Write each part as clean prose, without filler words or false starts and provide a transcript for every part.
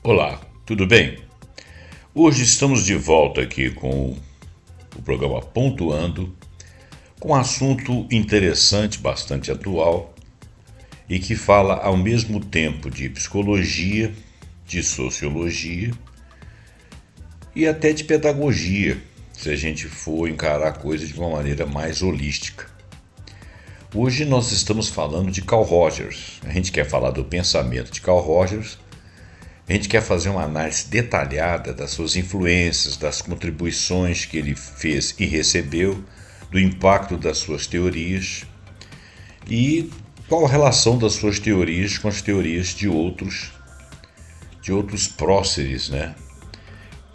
Olá, tudo bem? Hoje estamos de volta aqui com o programa Pontuando, com um assunto interessante, bastante atual e que fala ao mesmo tempo de psicologia, de sociologia e até de pedagogia, se a gente for encarar a coisa de uma maneira mais holística. Hoje nós estamos falando de Carl Rogers. A gente quer falar do pensamento de Carl Rogers. A gente quer fazer uma análise detalhada das suas influências, das contribuições que ele fez e recebeu, do impacto das suas teorias e qual a relação das suas teorias com as teorias de outros próceres, né?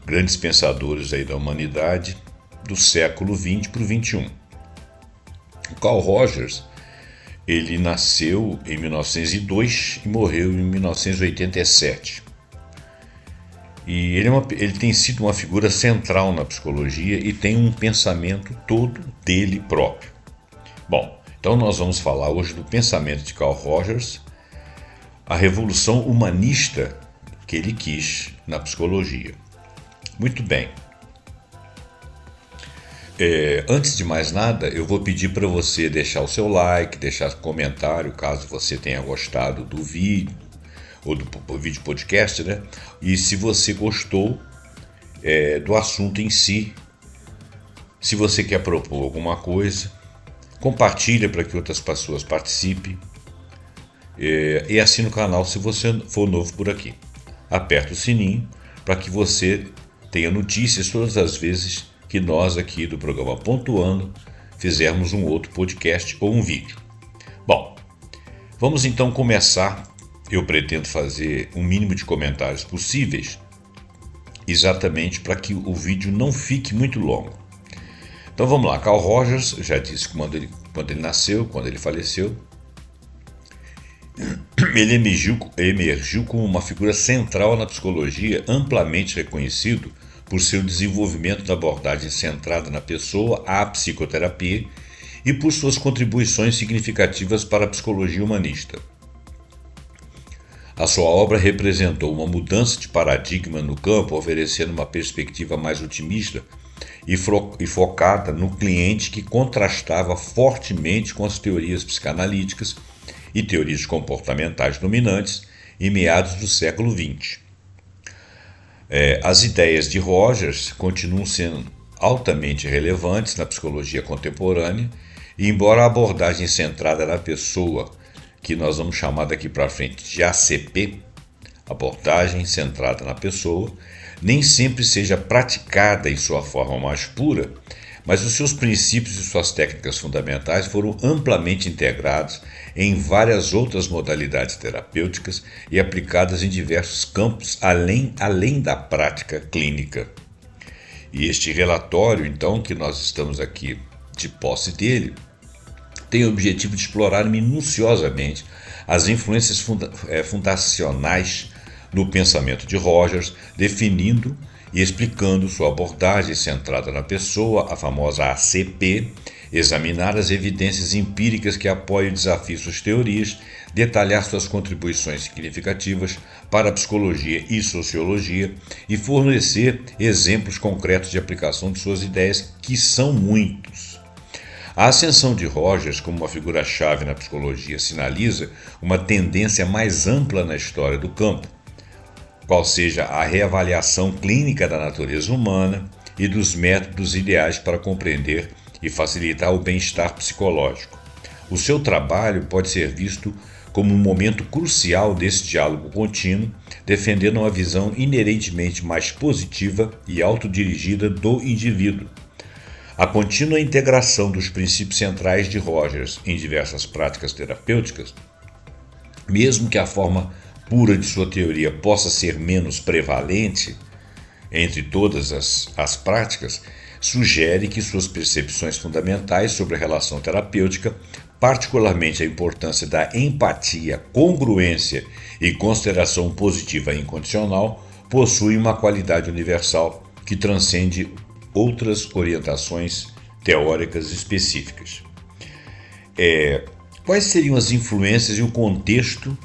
Grandes pensadores aí da humanidade do século XX para o XXI. O Carl Rogers, ele nasceu em 1902 e morreu em 1987. E ele tem sido uma figura central na psicologia e tem um pensamento todo dele próprio. Bom, então nós vamos falar hoje do pensamento de Carl Rogers, a revolução humanista que ele quis na psicologia. Muito bem. Antes de mais nada, eu vou pedir para você deixar o seu like, deixar comentário, caso você tenha gostado do vídeo, ou do vídeo podcast, né? E se você gostou do assunto em si, se você quer propor alguma coisa, compartilha para que outras pessoas participem e assine o canal se você for novo por aqui. Aperta o sininho para que você tenha notícias todas as vezes que nós aqui do programa Pontuando fizermos um outro podcast ou um vídeo. Bom, vamos então começar. Eu pretendo fazer o mínimo de comentários possíveis, exatamente para que o vídeo não fique muito longo. Então vamos lá, Carl Rogers, já disse quando ele nasceu, quando ele faleceu, ele emergiu como uma figura central na psicologia, amplamente reconhecido por seu desenvolvimento da abordagem centrada na pessoa, a psicoterapia, e por suas contribuições significativas para a psicologia humanista. A sua obra representou uma mudança de paradigma no campo, oferecendo uma perspectiva mais otimista e focada no cliente, que contrastava fortemente com as teorias psicanalíticas e teorias comportamentais dominantes em meados do século XX. As ideias de Rogers continuam sendo altamente relevantes na psicologia contemporânea, e embora a abordagem centrada na pessoa, que nós vamos chamar daqui para frente de ACP, abordagem centrada na pessoa, nem sempre seja praticada em sua forma mais pura, mas os seus princípios e suas técnicas fundamentais foram amplamente integrados em várias outras modalidades terapêuticas e aplicadas em diversos campos além da prática clínica. E este relatório, então, que nós estamos aqui de posse dele, tem o objetivo de explorar minuciosamente as influências fundacionais no pensamento de Rogers, definindo e explicando sua abordagem centrada na pessoa, a famosa ACP, examinar as evidências empíricas que apoiam e desafiam suas teorias, detalhar suas contribuições significativas para a psicologia e sociologia e fornecer exemplos concretos de aplicação de suas ideias, que são muitos. A ascensão de Rogers como uma figura-chave na psicologia sinaliza uma tendência mais ampla na história do campo, qual seja a reavaliação clínica da natureza humana e dos métodos ideais para compreender e facilitar o bem-estar psicológico. O seu trabalho pode ser visto como um momento crucial desse diálogo contínuo, defendendo uma visão inerentemente mais positiva e autodirigida do indivíduo. A contínua integração dos princípios centrais de Rogers em diversas práticas terapêuticas, mesmo que a forma pura de sua teoria possa ser menos prevalente entre todas as práticas, sugere que suas percepções fundamentais sobre a relação terapêutica, particularmente a importância da empatia, congruência e consideração positiva e incondicional, possuem uma qualidade universal que transcende outras orientações teóricas específicas. Quais seriam as influências e o contexto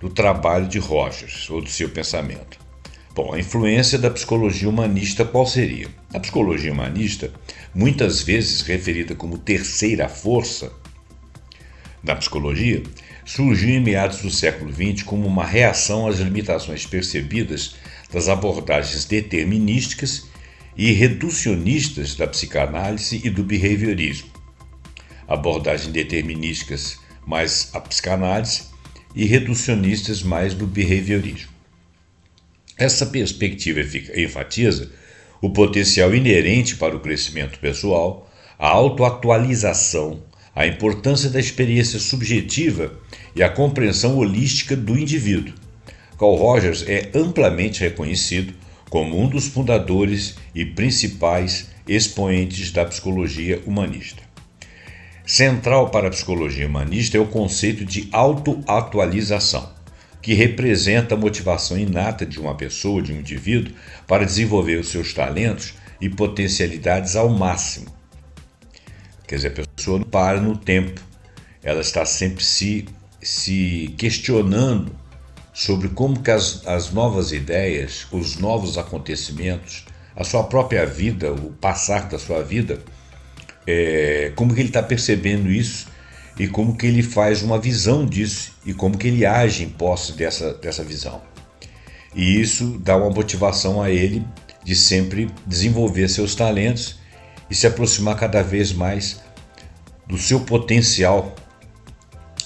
do trabalho de Rogers, ou do seu pensamento. Bom, a influência da psicologia humanista qual seria? A psicologia humanista, muitas vezes referida como terceira força da psicologia, surgiu em meados do século XX como uma reação às limitações percebidas das abordagens determinísticas e reducionistas da psicanálise e do behaviorismo. Abordagens determinísticas mais a psicanálise e reducionistas mais do behaviorismo. Essa perspectiva enfatiza o potencial inerente para o crescimento pessoal, a autoatualização, a importância da experiência subjetiva e a compreensão holística do indivíduo. Carl Rogers é amplamente reconhecido como um dos fundadores e principais expoentes da psicologia humanista. Central para a psicologia humanista é o conceito de autoatualização, que representa a motivação inata de uma pessoa, de um indivíduo, para desenvolver os seus talentos e potencialidades ao máximo. Quer dizer, a pessoa não para no tempo, ela está sempre se questionando sobre como que as novas ideias, os novos acontecimentos, a sua própria vida, o passar da sua vida, como que ele está percebendo isso e como que ele faz uma visão disso e como que ele age em posse dessa visão. E isso dá uma motivação a ele de sempre desenvolver seus talentos e se aproximar cada vez mais do seu potencial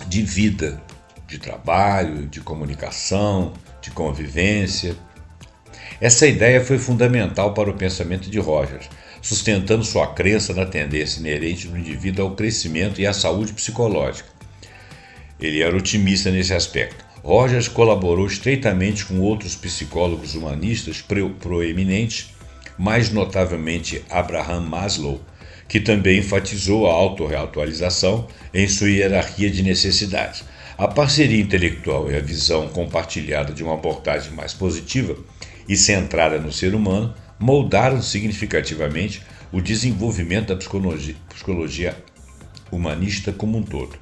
de vida, de trabalho, de comunicação, de convivência. Essa ideia foi fundamental para o pensamento de Rogers, sustentando sua crença na tendência inerente do indivíduo ao crescimento e à saúde psicológica. Ele era otimista nesse aspecto. Rogers colaborou estreitamente com outros psicólogos humanistas proeminentes, mais notavelmente Abraham Maslow, que também enfatizou a autorreatualização em sua hierarquia de necessidades. A parceria intelectual e a visão compartilhada de uma abordagem mais positiva e centrada no ser humano moldaram significativamente o desenvolvimento da psicologia humanista como um todo.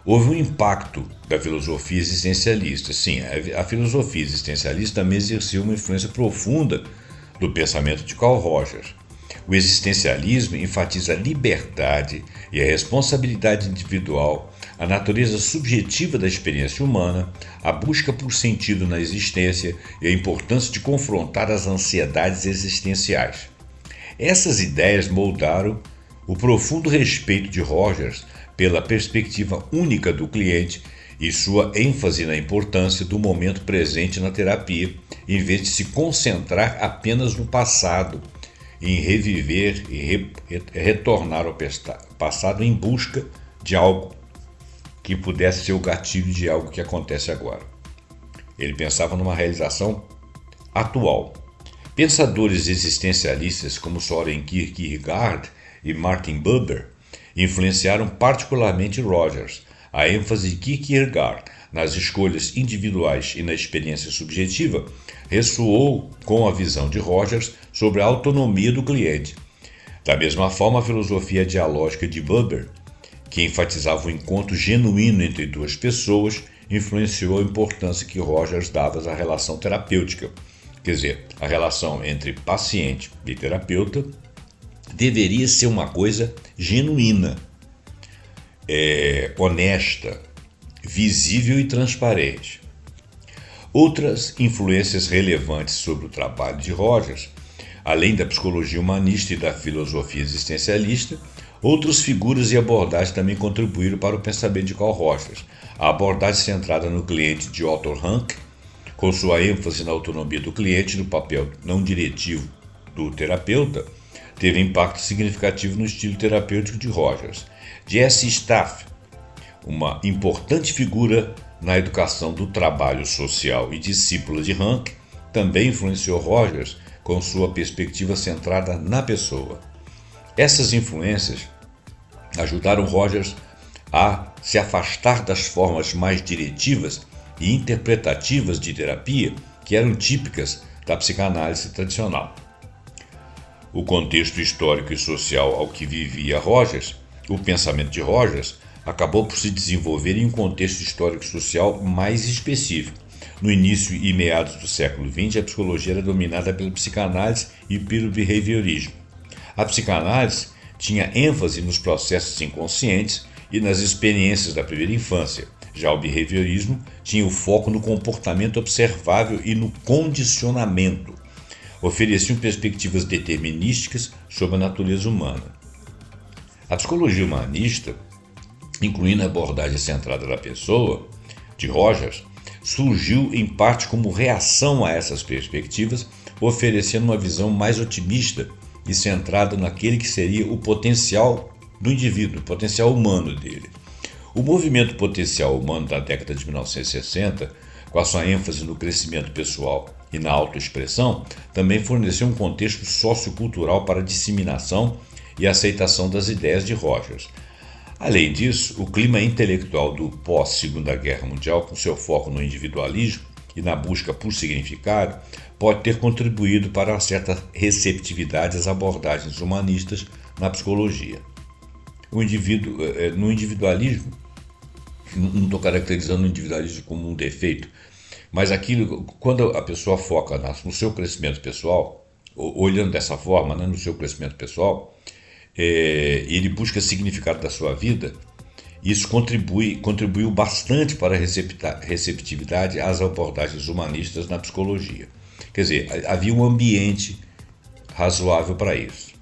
Houve um impacto da filosofia existencialista. Sim, a filosofia existencialista também exerceu uma influência profunda do pensamento de Carl Rogers. O existencialismo enfatiza a liberdade e a responsabilidade individual, a natureza subjetiva da experiência humana, a busca por sentido na existência e a importância de confrontar as ansiedades existenciais. Essas ideias moldaram o profundo respeito de Rogers pela perspectiva única do cliente e sua ênfase na importância do momento presente na terapia, em vez de se concentrar apenas no passado, em reviver e retornar ao passado em busca de algo que pudesse ser o gatilho de algo que acontece agora. Ele pensava numa realização atual. Pensadores existencialistas como Søren Kierkegaard e Martin Buber influenciaram particularmente Rogers. A ênfase de Kierkegaard nas escolhas individuais e na experiência subjetiva ressoou com a visão de Rogers sobre a autonomia do cliente. Da mesma forma, a filosofia dialógica de Buber, que enfatizava o encontro genuíno entre duas pessoas, influenciou a importância que Rogers dava à relação terapêutica. Quer dizer, a relação entre paciente e terapeuta deveria ser uma coisa genuína, honesta, visível e transparente. Outras influências relevantes sobre o trabalho de Rogers, além da psicologia humanista e da filosofia existencialista, outras figuras e abordagens também contribuíram para o pensamento de Carl Rogers. A abordagem centrada no cliente de Otto Rank, com sua ênfase na autonomia do cliente e no papel não diretivo do terapeuta, teve impacto significativo no estilo terapêutico de Rogers. Jesse Staff, uma importante figura na educação do trabalho social e discípula de Rank, também influenciou Rogers com sua perspectiva centrada na pessoa. Essas influências ajudaram Rogers a se afastar das formas mais diretivas e interpretativas de terapia que eram típicas da psicanálise tradicional. O contexto histórico e social ao que vivia Rogers, o pensamento de Rogers, acabou por se desenvolver em um contexto histórico-social mais específico. No início e meados do século XX, a psicologia era dominada pela psicanálise e pelo behaviorismo. A psicanálise tinha ênfase nos processos inconscientes e nas experiências da primeira infância. Já o behaviorismo tinha o foco no comportamento observável e no condicionamento. Ofereciam perspectivas determinísticas sobre a natureza humana. A psicologia humanista, incluindo a abordagem centrada na pessoa, de Rogers, surgiu em parte como reação a essas perspectivas, oferecendo uma visão mais otimista e centrada naquele que seria o potencial do indivíduo, o potencial humano dele. O movimento potencial humano da década de 1960, com a sua ênfase no crescimento pessoal e na autoexpressão, também forneceu um contexto sociocultural para a disseminação e aceitação das ideias de Rogers. Além disso, o clima intelectual do pós-Segunda Guerra Mundial, com seu foco no individualismo e na busca por significado, pode ter contribuído para uma certa receptividade às abordagens humanistas na psicologia. No individualismo, não estou caracterizando o individualismo como um defeito, mas quando a pessoa foca no seu crescimento pessoal, olhando dessa forma, né, no seu crescimento pessoal, ele busca significado da sua vida, isso contribuiu bastante para a receptividade às abordagens humanistas na psicologia. Quer dizer, havia um ambiente razoável para isso.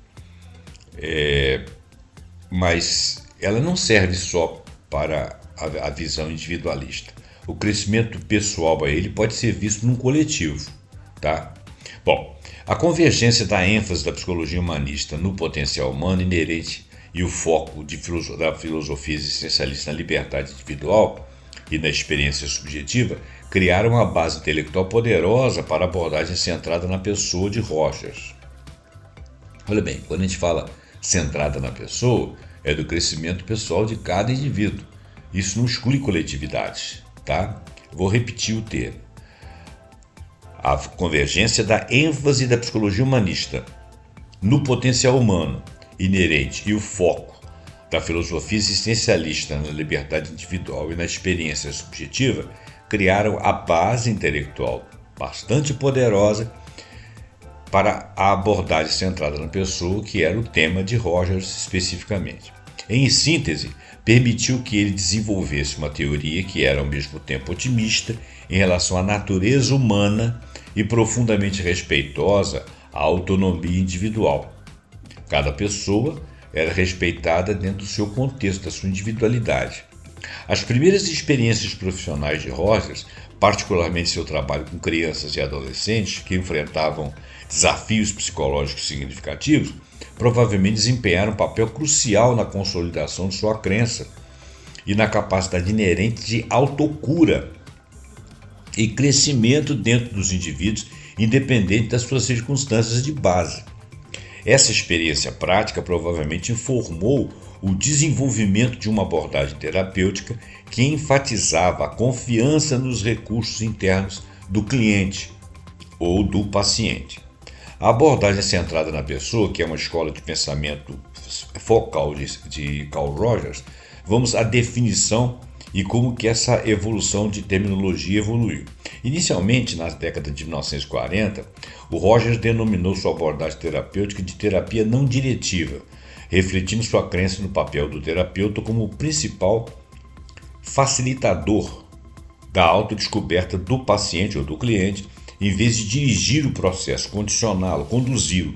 Mas ela não serve só para a visão individualista. O crescimento pessoal ele pode ser visto num coletivo, tá? Bom, a convergência da ênfase da psicologia humanista no potencial humano inerente e o foco da filosofia existencialista na liberdade individual e na experiência subjetiva criaram uma base intelectual poderosa para a abordagem centrada na pessoa de Rogers. Olha bem, quando a gente fala centrada na pessoa, é do crescimento pessoal de cada indivíduo. Isso não exclui coletividades, tá? Vou repetir o termo. A convergência da ênfase da psicologia humanista no potencial humano inerente e o foco da filosofia existencialista na liberdade individual e na experiência subjetiva criaram a base intelectual bastante poderosa para a abordagem centrada na pessoa, que era o tema de Rogers especificamente. Em síntese, permitiu que ele desenvolvesse uma teoria que era ao mesmo tempo otimista em relação à natureza humana e profundamente respeitosa à autonomia individual. Cada pessoa era respeitada dentro do seu contexto, da sua individualidade. As primeiras experiências profissionais de Rogers, particularmente seu trabalho com crianças e adolescentes que enfrentavam desafios psicológicos significativos, provavelmente desempenharam um papel crucial na consolidação de sua crença e na capacidade inerente de autocura e crescimento dentro dos indivíduos, independente das suas circunstâncias de base. Essa experiência prática provavelmente informou o desenvolvimento de uma abordagem terapêutica que enfatizava a confiança nos recursos internos do cliente ou do paciente. A abordagem centrada na pessoa, que é uma escola de pensamento focal de Carl Rogers, vamos à definição e como que essa evolução de terminologia evoluiu. Inicialmente, na década de 1940, o Rogers denominou sua abordagem terapêutica de terapia não diretiva, refletindo sua crença no papel do terapeuta como o principal facilitador da autodescoberta do paciente ou do cliente, em vez de dirigir o processo, condicioná-lo, conduzi-lo.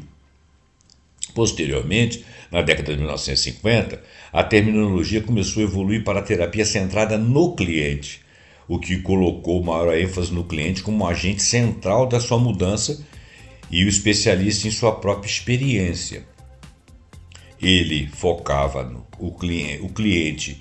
Posteriormente, na década de 1950, a terminologia começou a evoluir para a terapia centrada no cliente, o que colocou maior ênfase no cliente como um agente central da sua mudança e o especialista em sua própria experiência. Ele focava o cliente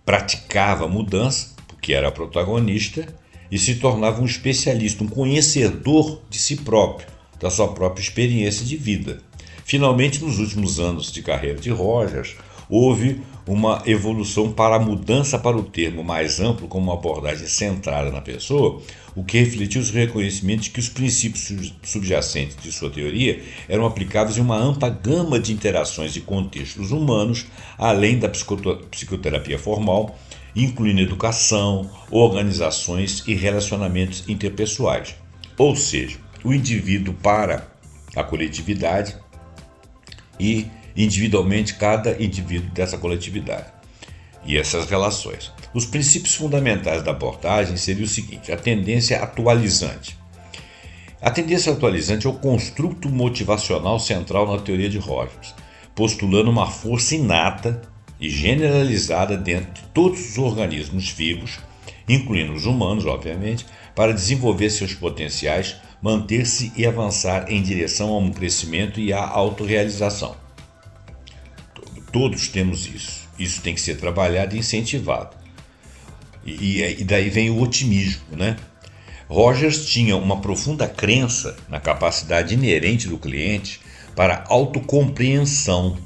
praticava a mudança, porque era protagonista, e se tornava um especialista, um conhecedor de si próprio, da sua própria experiência de vida. Finalmente, nos últimos anos de carreira de Rogers, houve uma evolução para a mudança para o termo mais amplo, como uma abordagem centrada na pessoa, o que refletiu o reconhecimento de que os princípios subjacentes de sua teoria eram aplicáveis em uma ampla gama de interações e contextos humanos, além da psicoterapia formal, incluindo educação, organizações e relacionamentos interpessoais. Ou seja, o indivíduo para a coletividade e individualmente cada indivíduo dessa coletividade e essas relações. Os princípios fundamentais da abordagem seriam o seguinte: a tendência atualizante. A tendência atualizante é o construto motivacional central na teoria de Rogers, postulando uma força inata e generalizada dentro de todos os organismos vivos, incluindo os humanos, obviamente, para desenvolver seus potenciais, manter-se e avançar em direção a um crescimento e à autorrealização. Todos temos isso. Isso tem que ser trabalhado e incentivado. E daí vem o otimismo, né? Rogers tinha uma profunda crença na capacidade inerente do cliente para autocompreensão,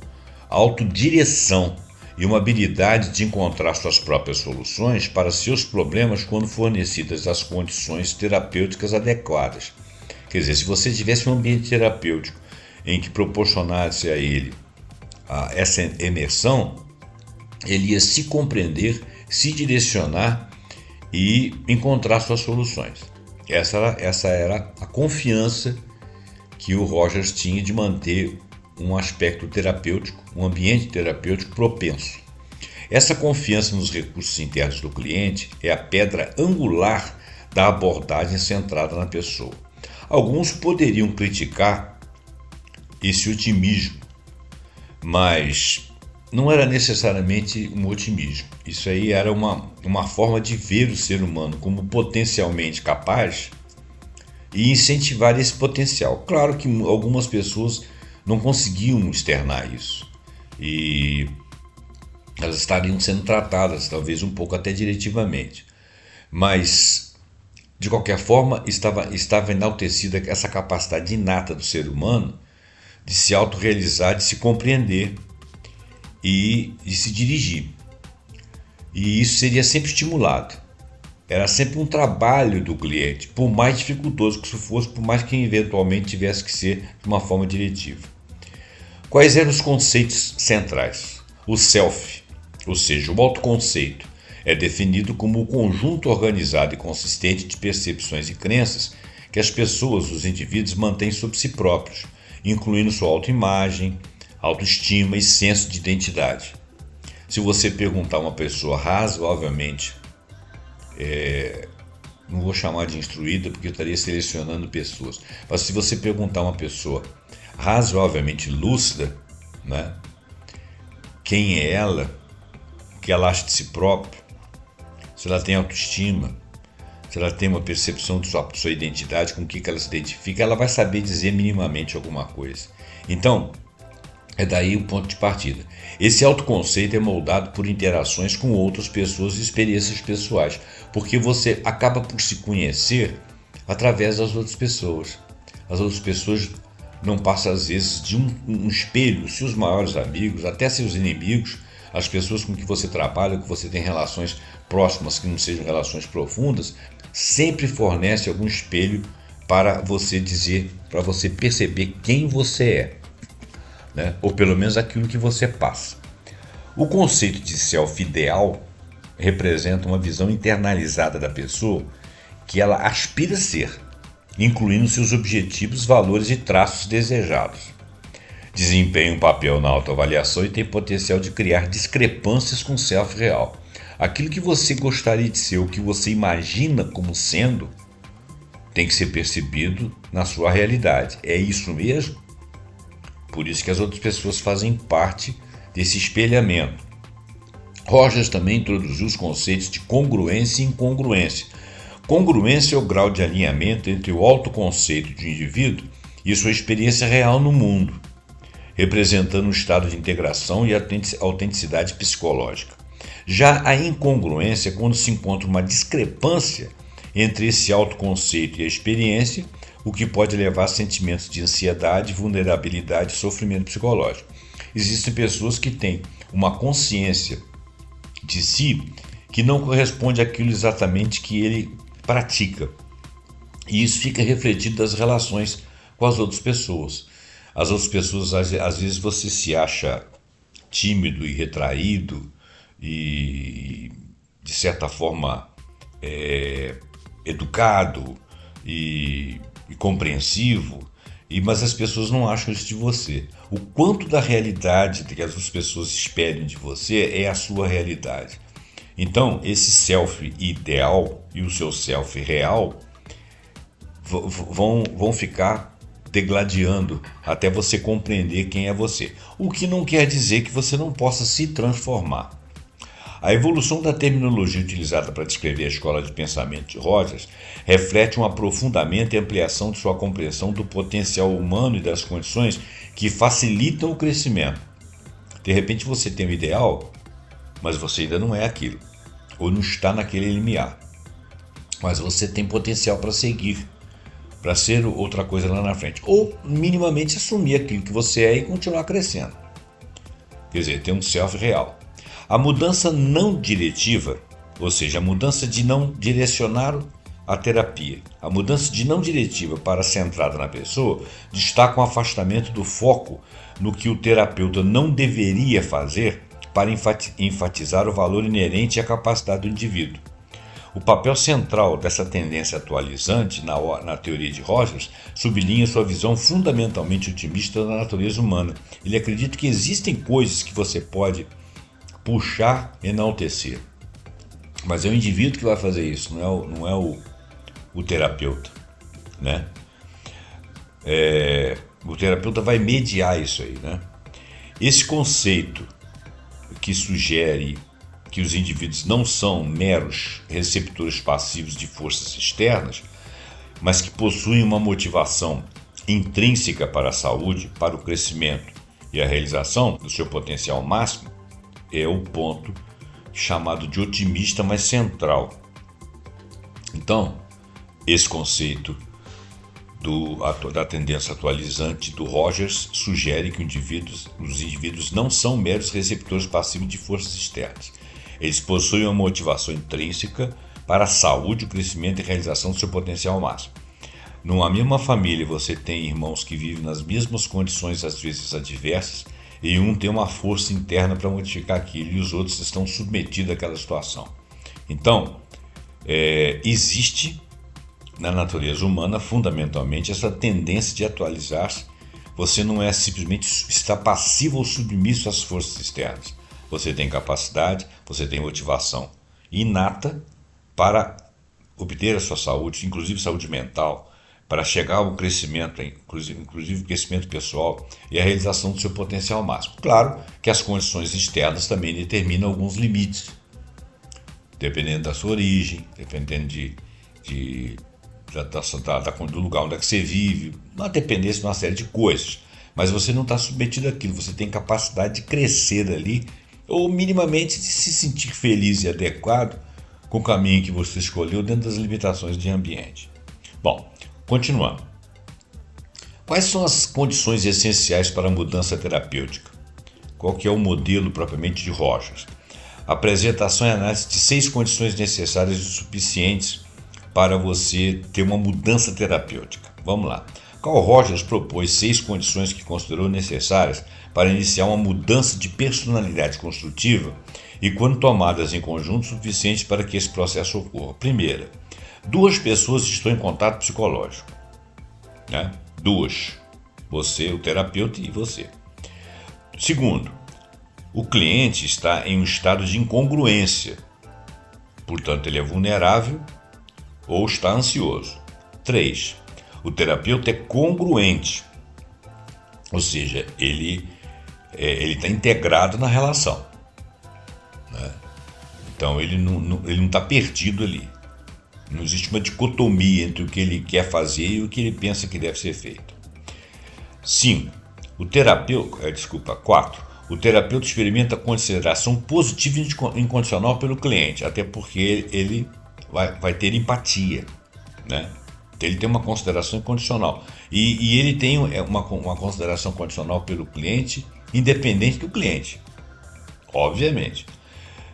autodireção e uma habilidade de encontrar suas próprias soluções para seus problemas quando fornecidas as condições terapêuticas adequadas. Quer dizer, se você tivesse um ambiente terapêutico em que proporcionasse a ele essa imersão, ele ia se compreender, se direcionar e encontrar suas soluções. Essa era a confiança que o Rogers tinha de manter um aspecto terapêutico, um ambiente terapêutico propenso. Essa confiança nos recursos internos do cliente é a pedra angular da abordagem centrada na pessoa. Alguns poderiam criticar esse otimismo, mas não era necessariamente um otimismo. Isso aí era uma forma de ver o ser humano como potencialmente capaz e incentivar esse potencial. Claro que algumas pessoas não conseguiam externar isso e elas estariam sendo tratadas, talvez um pouco até diretivamente. Mas, de qualquer forma, estava enaltecida essa capacidade inata do ser humano de se autorrealizar, de se compreender e de se dirigir. E isso seria sempre estimulado. Era sempre um trabalho do cliente, por mais dificultoso que isso fosse, por mais que eventualmente tivesse que ser de uma forma diretiva. Quais eram os conceitos centrais? O self, ou seja, o autoconceito, é definido como o conjunto organizado e consistente de percepções e crenças que as pessoas, os indivíduos, mantêm sobre si próprios, incluindo sua autoimagem, autoestima e senso de identidade. Se você perguntar a uma pessoa razoavelmente, não vou chamar de instruída porque eu estaria selecionando pessoas, mas se você perguntar a uma pessoa razoavelmente lúcida, né, quem é ela, o que ela acha de si própria, se ela tem autoestima, se ela tem uma percepção de sua identidade, com o que ela se identifica, ela vai saber dizer minimamente alguma coisa. Então, é daí o ponto de partida. Esse autoconceito é moldado por interações com outras pessoas e experiências pessoais, porque você acaba por se conhecer através das outras pessoas. As outras pessoas não passam, às vezes, de um espelho. Seus maiores amigos, até seus inimigos, as pessoas com que você trabalha, que você tem relações próximas, que não sejam relações profundas, sempre fornece algum espelho para você dizer, para você perceber quem você é, né? Ou pelo menos aquilo que você passa. O conceito de self ideal representa uma visão internalizada da pessoa que ela aspira a ser, incluindo seus objetivos, valores e traços desejados. Desempenha um papel na autoavaliação e tem potencial de criar discrepâncias com o self real. Aquilo que você gostaria de ser, o que você imagina como sendo, tem que ser percebido na sua realidade. É isso mesmo? Por isso que as outras pessoas fazem parte desse espelhamento. Rogers também introduziu os conceitos de congruência e incongruência. Congruência é o grau de alinhamento entre o autoconceito de um indivíduo e sua experiência real no mundo, representando um estado de integração e autenticidade psicológica. Já a incongruência é quando se encontra uma discrepância entre esse autoconceito e a experiência, o que pode levar a sentimentos de ansiedade, vulnerabilidade e sofrimento psicológico. Existem pessoas que têm uma consciência de si que não corresponde àquilo exatamente que ele pratica. E isso fica refletido nas relações com as outras pessoas. As outras pessoas, às vezes, você se acha tímido e retraído e, de certa forma, educado e compreensivo, mas as pessoas não acham isso de você. O quanto da realidade que as outras pessoas esperam de você é a sua realidade. Então, esse self ideal e o seu self real vão ficar degladiando até você compreender quem é você. O que não quer dizer que você não possa se transformar. A evolução da terminologia utilizada para descrever a escola de pensamento de Rogers reflete um aprofundamento e ampliação de sua compreensão do potencial humano e das condições que facilitam o crescimento. De repente você tem um ideal, mas você ainda não é aquilo, ou não está naquele limiar. Mas você tem potencial para seguir, para ser outra coisa lá na frente, ou minimamente assumir aquilo que você é e continuar crescendo. Quer dizer, ter um self real. A mudança não diretiva, ou seja, a mudança de não direcionar a terapia, a mudança de não diretiva para centrada na pessoa, destaca um afastamento do foco no que o terapeuta não deveria fazer para enfatizar o valor inerente à capacidade do indivíduo. O papel central dessa tendência atualizante na teoria de Rogers sublinha sua visão fundamentalmente otimista da natureza humana. Ele acredita que existem coisas que você pode puxar e enaltecer, mas é o indivíduo que vai fazer isso, não é o terapeuta, né? O terapeuta vai mediar isso aí, né? Esse conceito que sugere que os indivíduos não são meros receptores passivos de forças externas, mas que possuem uma motivação intrínseca para a saúde, para o crescimento e a realização do seu potencial máximo, é o ponto chamado de otimista mais central. Então, esse conceito da tendência atualizante do Rogers sugere que os indivíduos não são meros receptores passivos de forças externas. Eles possuem uma motivação intrínseca para a saúde, o crescimento e a realização do seu potencial máximo. Numa mesma família, você tem irmãos que vivem nas mesmas condições, às vezes adversas, e um tem uma força interna para modificar aquilo e os outros estão submetidos àquela situação. Então, existe na natureza humana, fundamentalmente, essa tendência de atualizar-se. Você não é simplesmente estar passivo ou submisso às forças externas. Você tem capacidade, você tem motivação inata para obter a sua saúde, inclusive saúde mental, para chegar ao crescimento, inclusive o crescimento pessoal e a realização do seu potencial máximo. Claro que as condições externas também determinam alguns limites, dependendo da sua origem, dependendo do lugar onde é que você vive, uma dependência de uma série de coisas. Mas você não está submetido àquilo, você tem capacidade de crescer ali, ou minimamente de se sentir feliz e adequado com o caminho que você escolheu dentro das limitações de ambiente. Bom, continuando. Quais são as condições essenciais para a mudança terapêutica? Qual que é o modelo propriamente de Rogers? Apresentação e análise de 6 condições necessárias e suficientes para você ter uma mudança terapêutica. Vamos lá. Carl Rogers propôs 6 condições que considerou necessárias para iniciar uma mudança de personalidade construtiva e, quando tomadas em conjunto, suficientes para que esse processo ocorra. Primeira, 2 pessoas estão em contato psicológico, né? 2. Você, o terapeuta, e você. Segundo, o cliente está em um estado de incongruência, portanto, ele é vulnerável ou está ansioso. 3. O terapeuta é congruente, ou seja, ele está integrado na relação, né? Então ele não está perdido ali. Não existe uma dicotomia entre o que ele quer fazer e o que ele pensa que deve ser feito. 4. O terapeuta experimenta consideração positiva e incondicional pelo cliente, até porque ele vai ter empatia, né? Ele tem uma consideração incondicional. E ele tem uma consideração condicional pelo cliente, independente do cliente. obviamente.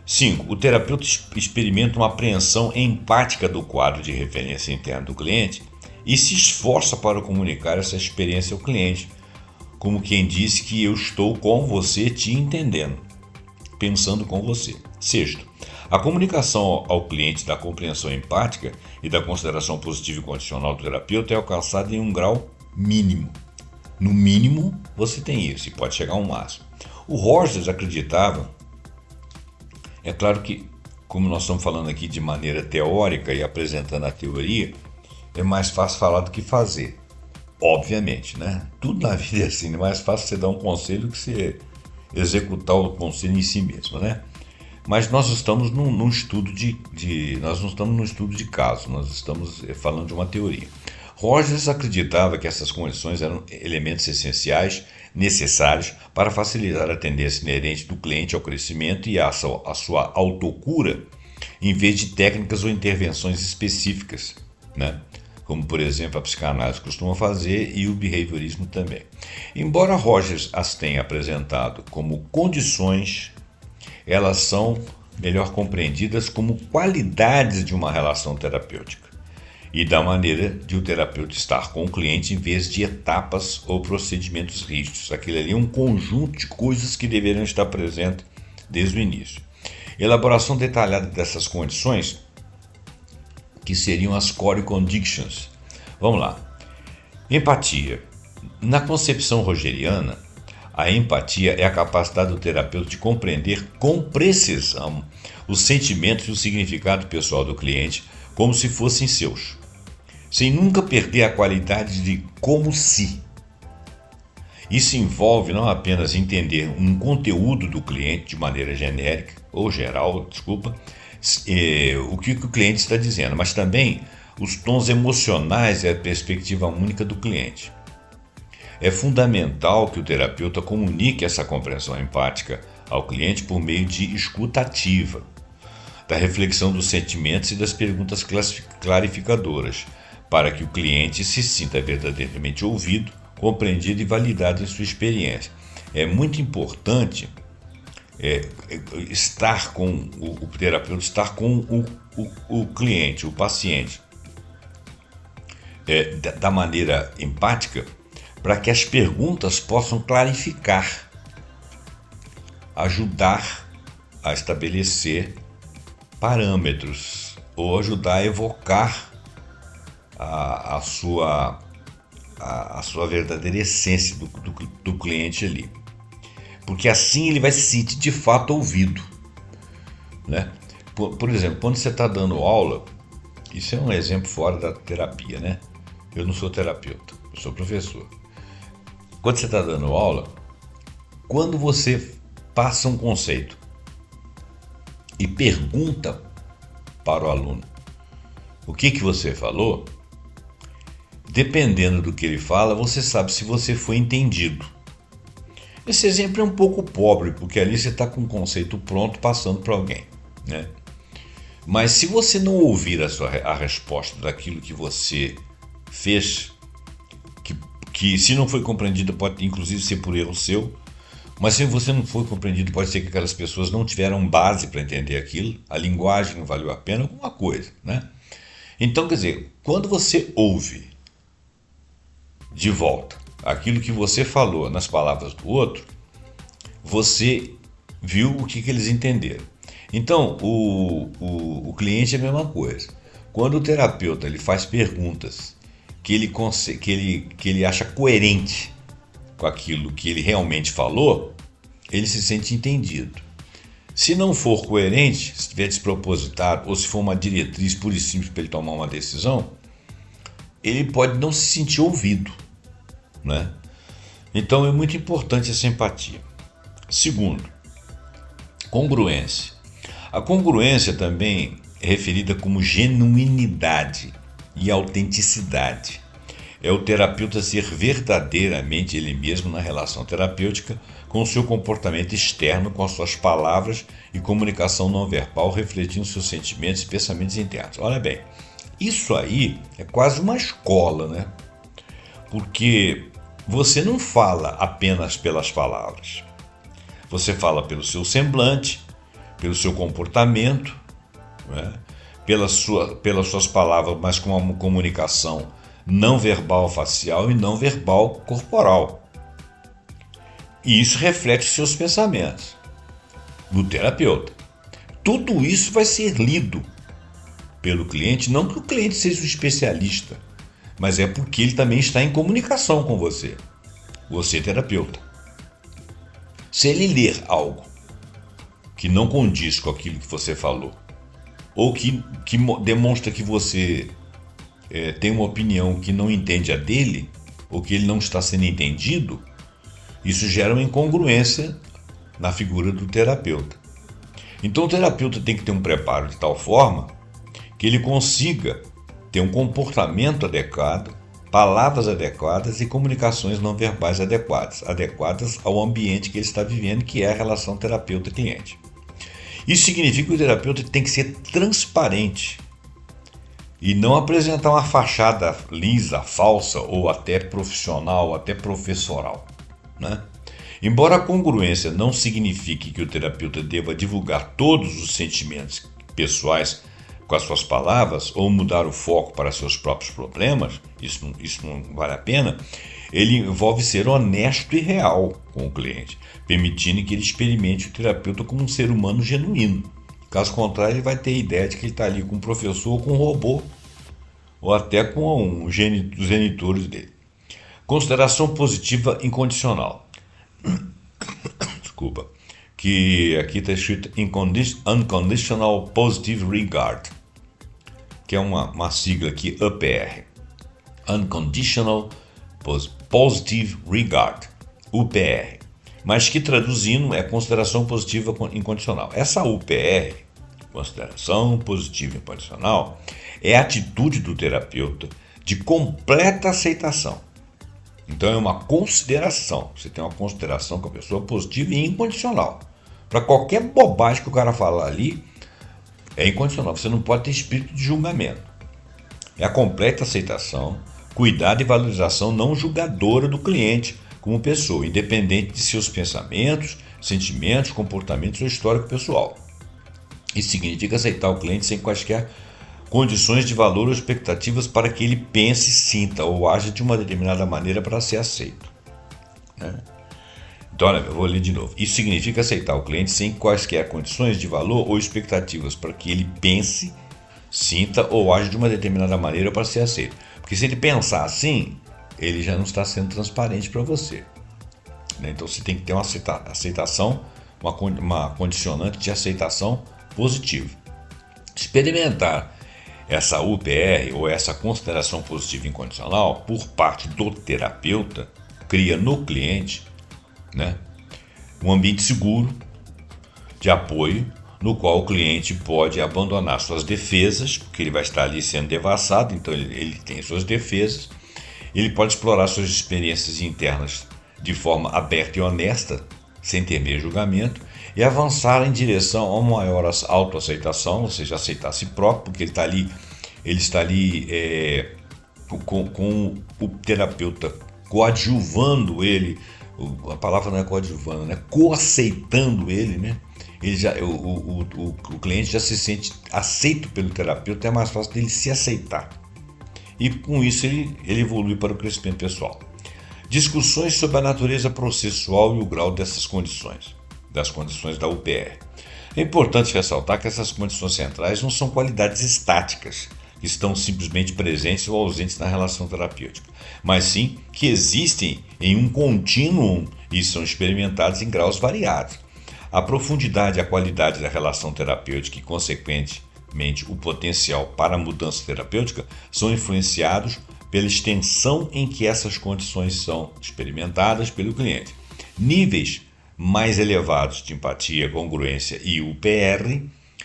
5. O terapeuta experimenta uma apreensão empática do quadro de referência interno do cliente e se esforça para comunicar essa experiência ao cliente, como quem diz que eu estou com você te entendendo, pensando com você. 6. A comunicação ao cliente da compreensão empática e da consideração positiva e condicional do terapeuta é alcançada em um grau mínimo. No mínimo, você tem isso, e pode chegar ao máximo. O Rogers acreditava, é claro que, como nós estamos falando aqui de maneira teórica e apresentando a teoria, é mais fácil falar do que fazer. Obviamente, né? Tudo na vida é assim, é mais fácil você dar um conselho que você executar o conselho em si mesmo, né? Mas nós estamos num estudo nós não estamos num estudo de caso, nós estamos falando de uma teoria. Rogers acreditava que essas condições eram elementos essenciais, necessários para facilitar a tendência inerente do cliente ao crescimento e à sua autocura, em vez de técnicas ou intervenções específicas, né? Como, por exemplo, a psicanálise costuma fazer e o behaviorismo também. Embora Rogers as tenha apresentado como condições, elas são melhor compreendidas como qualidades de uma relação terapêutica e da maneira de o terapeuta estar com o cliente em vez de etapas ou procedimentos rígidos. Aquilo ali é um conjunto de coisas que deveriam estar presentes desde o início. Elaboração detalhada dessas condições, que seriam as core conditions. Vamos lá. Empatia. Na concepção rogeriana, a empatia é a capacidade do terapeuta de compreender com precisão os sentimentos e o significado pessoal do cliente como se fossem seus, sem nunca perder a qualidade de como se. Isso envolve não apenas entender um conteúdo do cliente de maneira genérica, ou geral, o que o cliente está dizendo, mas também os tons emocionais e a perspectiva única do cliente. É fundamental que o terapeuta comunique essa compreensão empática ao cliente por meio de escuta ativa, da reflexão dos sentimentos e das perguntas clarificadoras, para que o cliente se sinta verdadeiramente ouvido, compreendido e validado em sua experiência. É muito importante estar com o terapeuta, estar com o cliente, o paciente, da maneira empática, para que as perguntas possam clarificar, ajudar a estabelecer parâmetros ou ajudar a evocar a sua verdadeira essência do cliente ali. Porque assim ele vai se sentir de fato ouvido, né? Por exemplo, quando você está dando aula, isso é um exemplo fora da terapia, né? Eu não sou terapeuta, eu sou professor. Quando você está dando aula, quando você passa um conceito e pergunta para o aluno o que você falou, dependendo do que ele fala, você sabe se você foi entendido. Esse exemplo é um pouco pobre, porque ali você está com um conceito pronto passando para alguém, né? Mas se você não ouvir a resposta daquilo que você fez, que se não foi compreendido pode inclusive ser por erro seu, mas se você não foi compreendido pode ser que aquelas pessoas não tiveram base para entender aquilo, a linguagem não valeu a pena, alguma coisa, né? Então, quer dizer, quando você ouve de volta aquilo que você falou nas palavras do outro, você viu o que eles entenderam. Então, o cliente é a mesma coisa. Quando o terapeuta ele faz perguntas que ele acha coerente com aquilo que ele realmente falou, ele se sente entendido. Se não for coerente, se estiver despropositado, ou se for uma diretriz pura e simples para ele tomar uma decisão, ele pode não se sentir ouvido, né? Então é muito importante essa empatia. Segundo, congruência. A congruência também é referida como genuinidade e autenticidade. É o terapeuta ser verdadeiramente ele mesmo na relação terapêutica, com o seu comportamento externo, com as suas palavras e comunicação não verbal, refletindo seus sentimentos e pensamentos internos. Olha bem, isso aí é quase uma escola, né? Porque você não fala apenas pelas palavras. Você fala pelo seu semblante, pelo seu comportamento, né? Pelas suas palavras, mas com uma comunicação não verbal facial e não verbal corporal. E isso reflete os seus pensamentos do terapeuta. Tudo isso vai ser lido pelo cliente, não que o cliente seja um especialista, mas é porque ele também está em comunicação com você, terapeuta. Se ele ler algo que não condiz com aquilo que você falou, ou que demonstra que você tem uma opinião que não entende a dele, ou que ele não está sendo entendido, isso gera uma incongruência na figura do terapeuta. Então o terapeuta tem que ter um preparo de tal forma que ele consiga ter um comportamento adequado, palavras adequadas e comunicações não verbais adequadas ao ambiente que ele está vivendo, que é a relação terapeuta-cliente. Isso significa que o terapeuta tem que ser transparente e não apresentar uma fachada lisa, falsa ou até profissional, ou até professoral, né? Embora a congruência não signifique que o terapeuta deva divulgar todos os sentimentos pessoais com as suas palavras ou mudar o foco para seus próprios problemas, isso não vale a pena. Ele envolve ser honesto e real com o cliente, permitindo que ele experimente o terapeuta como um ser humano genuíno. Caso contrário, ele vai ter a ideia de que ele está ali com um professor ou com um robô, ou até com os genitores dele. Consideração positiva incondicional. Desculpa. Que aqui está escrito Unconditional Positive Regard, que é uma sigla aqui, UPR. Unconditional Positive Regard, UPR. Mas que traduzindo é consideração positiva incondicional. Essa UPR, consideração positiva incondicional, é a atitude do terapeuta de completa aceitação. Então é uma consideração. Você tem uma consideração com a pessoa positiva e incondicional. Para qualquer bobagem que o cara falar ali, é incondicional. Você não pode ter espírito de julgamento. É a completa aceitação, cuidado e valorização não julgadora do cliente como pessoa, independente de seus pensamentos, sentimentos, comportamentos ou histórico pessoal. Isso significa aceitar o cliente sem quaisquer condições de valor ou expectativas para que ele pense, sinta ou aja de uma determinada maneira para ser aceito, né? Então, olha, eu vou ler de novo. Isso significa aceitar o cliente sem quaisquer condições de valor ou expectativas para que ele pense, sinta ou aja de uma determinada maneira para ser aceito. Porque se ele pensar assim, ele já não está sendo transparente para você, né? Então você tem que ter uma aceitação, uma condicionante de aceitação positiva. Experimentar essa UPR ou essa consideração positiva incondicional por parte do terapeuta cria no cliente, né, um ambiente seguro de apoio no qual o cliente pode abandonar suas defesas, porque ele vai estar ali sendo devassado, então ele tem suas defesas, ele pode explorar suas experiências internas de forma aberta e honesta, sem temer julgamento, e avançar em direção a uma maior autoaceitação, ou seja, aceitar a si próprio, porque ele está ali com o terapeuta coadjuvando ele, a palavra não é coadjuvando, né? Co-aceitando ele, né? O cliente já se sente aceito pelo terapeuta, é mais fácil dele se aceitar. E com isso ele evolui para o crescimento pessoal. Discussões sobre a natureza processual e o grau dessas condições, das condições da UPR. É importante ressaltar que essas condições centrais não são qualidades estáticas, que estão simplesmente presentes ou ausentes na relação terapêutica, mas sim que existem em um contínuo e são experimentadas em graus variados. A profundidade e a qualidade da relação terapêutica e, consequentemente, o potencial para a mudança terapêutica são influenciados pela extensão em que essas condições são experimentadas pelo cliente. Níveis mais elevados de empatia, congruência e UPR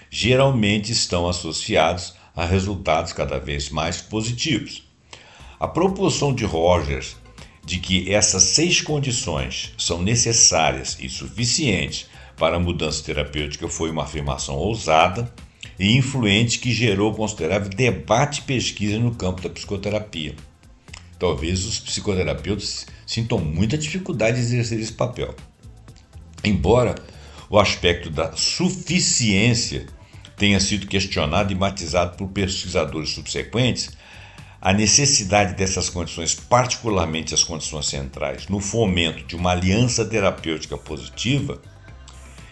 geralmente estão associados a resultados cada vez mais positivos. A proposição de Rogers de que essas 6 condições são necessárias e suficientes para a mudança terapêutica foi uma afirmação ousada e influente que gerou considerável debate e pesquisa no campo da psicoterapia. Talvez os psicoterapeutas sintam muita dificuldade de exercer esse papel. Embora o aspecto da suficiência tenha sido questionado e matizado por pesquisadores subsequentes, a necessidade dessas condições, particularmente as condições centrais, no fomento de uma aliança terapêutica positiva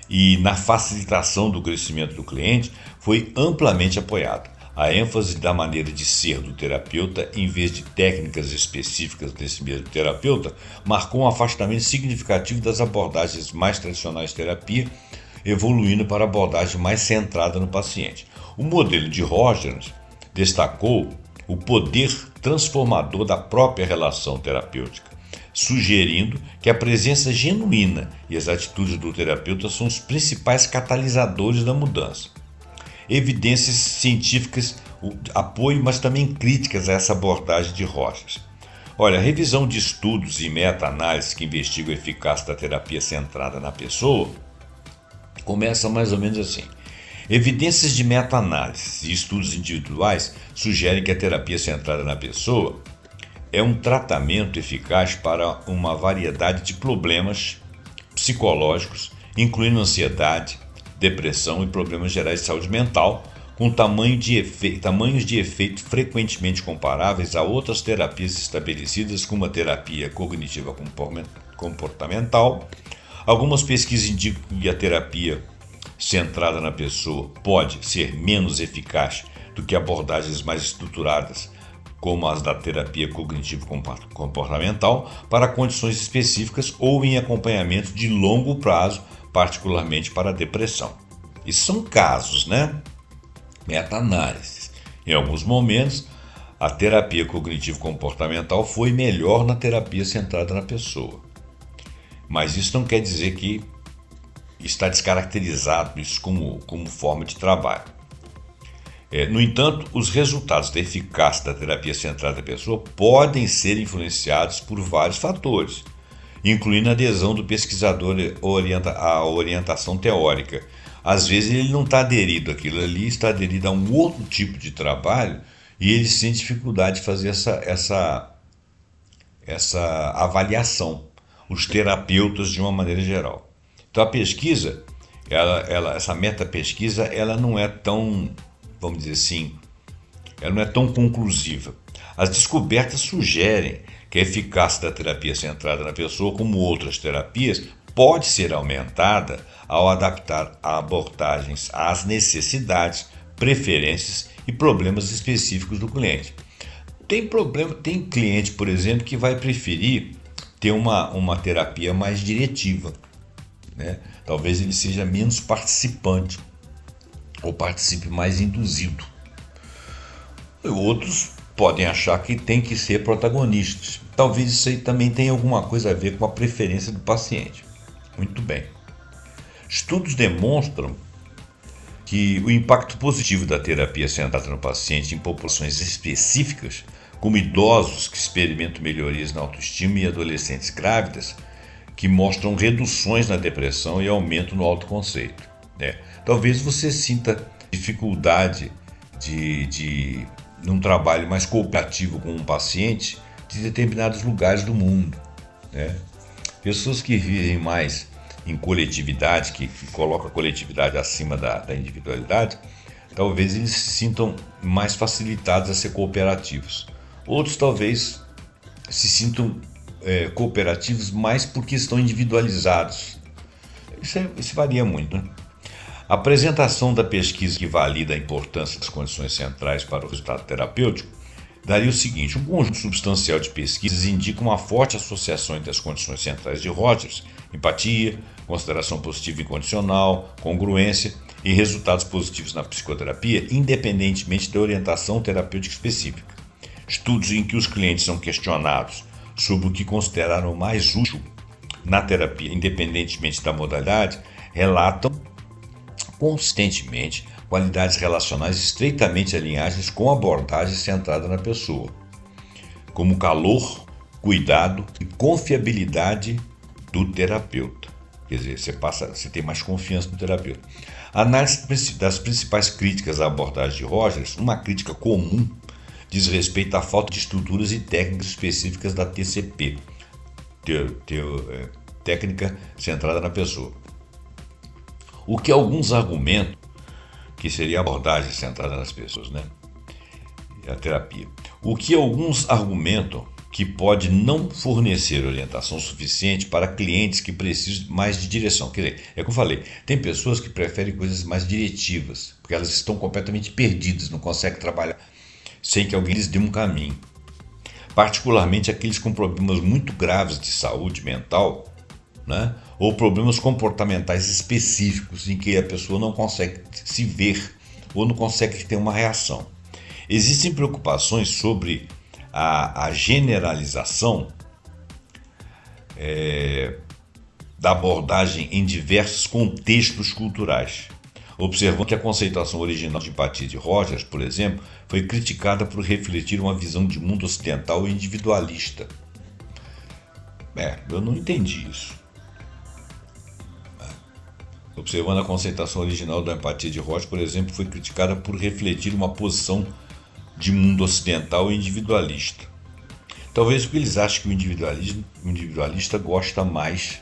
e na facilitação do crescimento do cliente, foi amplamente apoiada. A ênfase da maneira de ser do terapeuta, em vez de técnicas específicas desse mesmo terapeuta, marcou um afastamento significativo das abordagens mais tradicionais de terapia, evoluindo para a abordagem mais centrada no paciente. O modelo de Rogers destacou o poder transformador da própria relação terapêutica, sugerindo que a presença genuína e as atitudes do terapeuta são os principais catalisadores da mudança. Evidências científicas, apoio, mas também críticas a essa abordagem de Rogers. Olha, a revisão de estudos e meta-análises que investigam a eficácia da terapia centrada na pessoa começa mais ou menos assim. Evidências de meta-análises e estudos individuais sugerem que a terapia centrada na pessoa é um tratamento eficaz para uma variedade de problemas psicológicos, incluindo ansiedade, depressão e problemas gerais de saúde mental, com tamanhos de efeito frequentemente comparáveis a outras terapias estabelecidas, como a terapia cognitiva comportamental. Algumas pesquisas indicam que a terapia centrada na pessoa pode ser menos eficaz do que abordagens mais estruturadas, como as da terapia cognitivo-comportamental, para condições específicas ou em acompanhamento de longo prazo, particularmente para a depressão. Isso são casos, né? Meta-análises. Em alguns momentos, a terapia cognitivo-comportamental foi melhor na terapia centrada na pessoa. Mas isso não quer dizer que está descaracterizado isso como forma de trabalho. No entanto, os resultados da eficácia da terapia centrada na pessoa podem ser influenciados por vários fatores, incluindo a adesão do pesquisador à orientação teórica. Às vezes ele não está aderido àquilo ali, está aderido a um outro tipo de trabalho e ele sente dificuldade de fazer essa avaliação, os terapeutas de uma maneira geral. Então a pesquisa, essa meta-pesquisa, ela não é tão, vamos dizer assim, ela não é tão conclusiva. As descobertas sugerem que a eficácia da terapia centrada na pessoa, como outras terapias, pode ser aumentada ao adaptar abordagens às necessidades, preferências e problemas específicos do cliente. Tem cliente, por exemplo, que vai preferir ter uma terapia mais diretiva, né? Talvez ele seja menos participante ou participe mais induzido. Outros podem achar que tem que ser protagonistas. Talvez isso aí também tenha alguma coisa a ver com a preferência do paciente. Muito bem. Estudos demonstram que o impacto positivo da terapia centrada no paciente em populações específicas, como idosos que experimentam melhorias na autoestima e adolescentes grávidas, que mostram reduções na depressão e aumento no autoconceito. Talvez você sinta dificuldade de num trabalho mais cooperativo com um paciente de determinados lugares do mundo, né? Pessoas que vivem mais em coletividade, que colocam a coletividade acima da individualidade, talvez eles se sintam mais facilitados a ser cooperativos. Outros talvez se sintam cooperativos mais porque estão individualizados. Isso varia muito, né? A apresentação da pesquisa que valida a importância das condições centrais para o resultado terapêutico daria o seguinte: um conjunto substancial de pesquisas indica uma forte associação entre as condições centrais de Rogers, empatia, consideração positiva incondicional, congruência e resultados positivos na psicoterapia, independentemente da orientação terapêutica específica. Estudos em que os clientes são questionados sobre o que consideraram mais útil na terapia, independentemente da modalidade, relatam consistentemente qualidades relacionais estreitamente alinhadas com a abordagem centrada na pessoa, como calor, cuidado e confiabilidade do terapeuta. Quer dizer, você tem mais confiança no terapeuta. A análise das principais críticas à abordagem de Rogers, uma crítica comum, diz respeito à falta de estruturas e técnicas específicas da TCP, técnica centrada na pessoa. O que alguns argumentam que seria a abordagem centrada nas pessoas, né? A terapia. O que alguns argumentam que pode não fornecer orientação suficiente para clientes que precisam mais de direção. Quer dizer, é como eu falei, tem pessoas que preferem coisas mais diretivas, porque elas estão completamente perdidas, não conseguem trabalhar sem que alguém lhes dê um caminho. Particularmente aqueles com problemas muito graves de saúde mental, né? Ou problemas comportamentais específicos em que a pessoa não consegue se ver ou não consegue ter uma reação. Existem preocupações sobre a generalização da abordagem em diversos contextos culturais, observando que a conceituação original de empatia de Rogers, por exemplo, foi criticada por refletir uma visão de mundo ocidental e individualista. Eu não entendi isso. Observando a conceituação original da empatia de Rogers, por exemplo, foi criticada por refletir uma posição de mundo ocidental e individualista. Talvez porque eles acham que o individualista gosta mais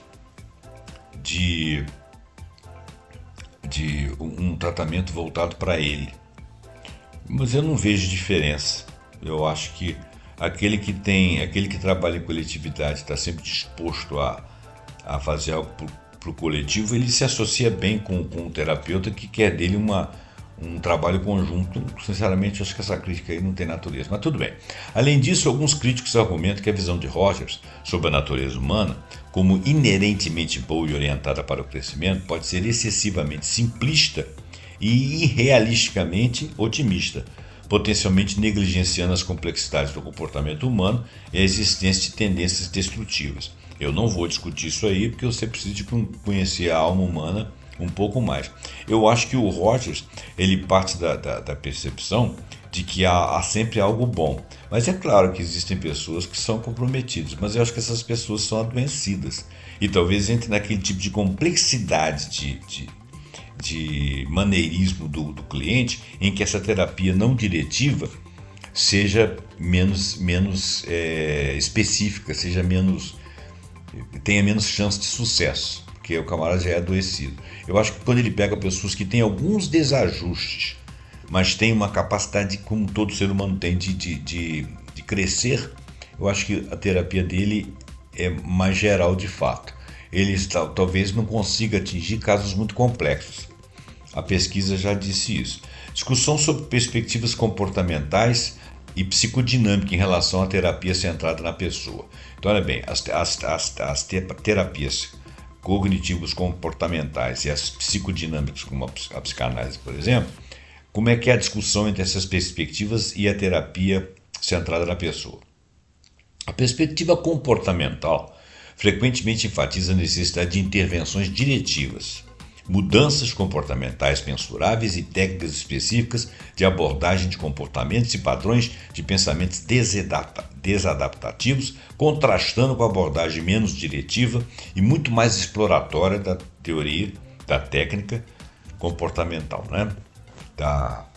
de um tratamento voltado para ele. Mas eu não vejo diferença. Eu acho que aquele que trabalha em coletividade, está sempre disposto a fazer algo para o coletivo, ele se associa bem com o terapeuta que quer dele um trabalho conjunto. Sinceramente, acho que essa crítica aí não tem natureza, mas tudo bem. Além disso, alguns críticos argumentam que a visão de Rogers sobre a natureza humana, como inerentemente boa e orientada para o crescimento, pode ser excessivamente simplista e irrealisticamente otimista, potencialmente negligenciando as complexidades do comportamento humano e a existência de tendências destrutivas. Eu não vou discutir isso aí, porque você precisa de conhecer a alma humana um pouco mais. Eu acho que o Rogers, ele parte da percepção de que há sempre algo bom. Mas é claro que existem pessoas que são comprometidas, mas eu acho que essas pessoas são adoecidas. E talvez entre naquele tipo de complexidade de maneirismo do cliente, em que essa terapia não diretiva seja menos específica, tenha menos chance de sucesso, porque o camarada já é adoecido. Eu acho que quando ele pega pessoas que têm alguns desajustes, mas tem uma capacidade, como todo ser humano tem, de crescer, eu acho que a terapia dele é mais geral de fato. Ele talvez não consiga atingir casos muito complexos. A pesquisa já disse isso. Discussão sobre perspectivas comportamentais e psicodinâmica em relação à terapia centrada na pessoa. Então, olha bem, as terapias cognitivos comportamentais e as psicodinâmicas, como a psicanálise, por exemplo, como é que é a discussão entre essas perspectivas e a terapia centrada na pessoa? A perspectiva comportamental frequentemente enfatiza a necessidade de intervenções diretivas, mudanças comportamentais mensuráveis e técnicas específicas de abordagem de comportamentos e padrões de pensamentos desadaptativos, contrastando com a abordagem menos diretiva e muito mais exploratória da teoria, da técnica comportamental, né? Da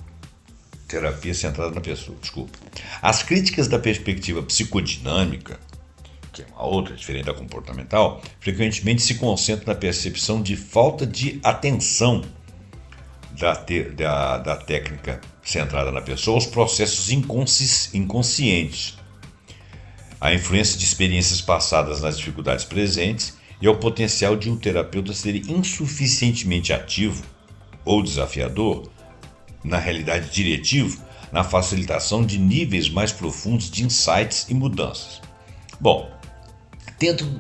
terapia centrada na pessoa. As críticas da perspectiva psicodinâmica, que é uma outra diferente da comportamental, frequentemente se concentram na percepção de falta de atenção da técnica centrada na pessoa aos processos inconscientes, a influência de experiências passadas nas dificuldades presentes e ao potencial de um terapeuta ser insuficientemente ativo ou desafiador, na realidade diretivo, na facilitação de níveis mais profundos de insights e mudanças. Bom,